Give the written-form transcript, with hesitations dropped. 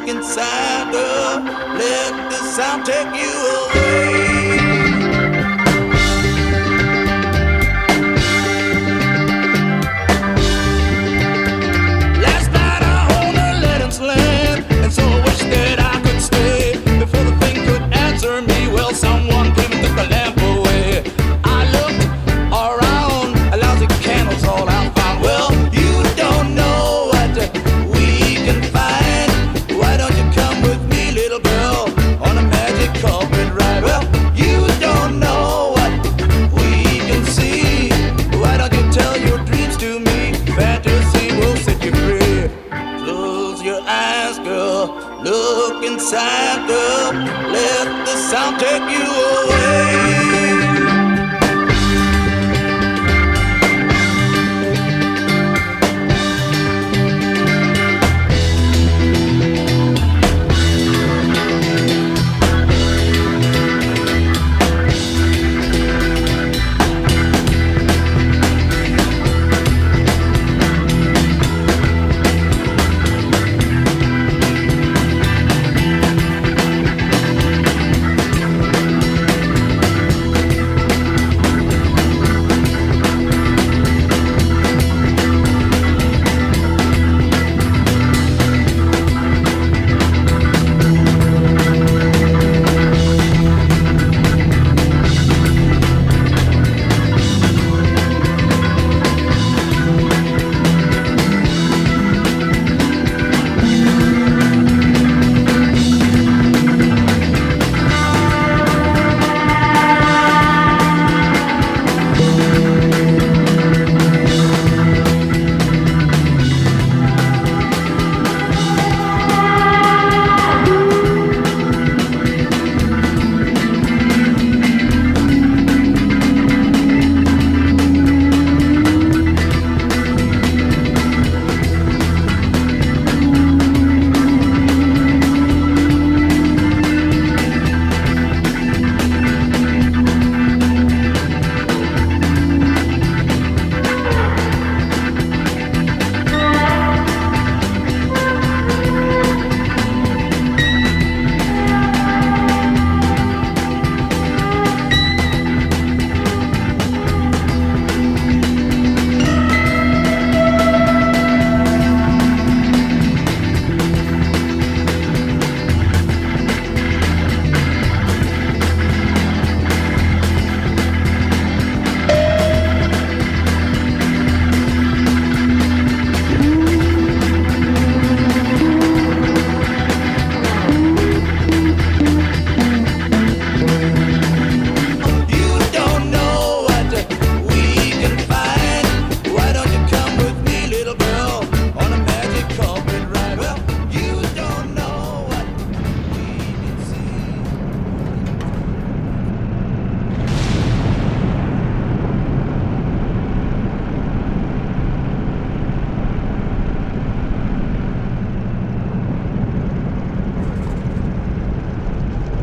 look inside, girl. Let the sound take you away. Last night I owned a letting's land, and so I wish that I could stay. Before the thing could answer me, well, someone came and took the lamp away. I looked around, a lousy candle's all I found. Well, you don't know what we can find. Why don't you come with me, little girl, on a magic carpet ride? Well, you don't know what we can see. Why don't you tell your dreams to me? Fantasy will set you free. Close your eyes, girl. Look inside, girl. Let the sound take you away.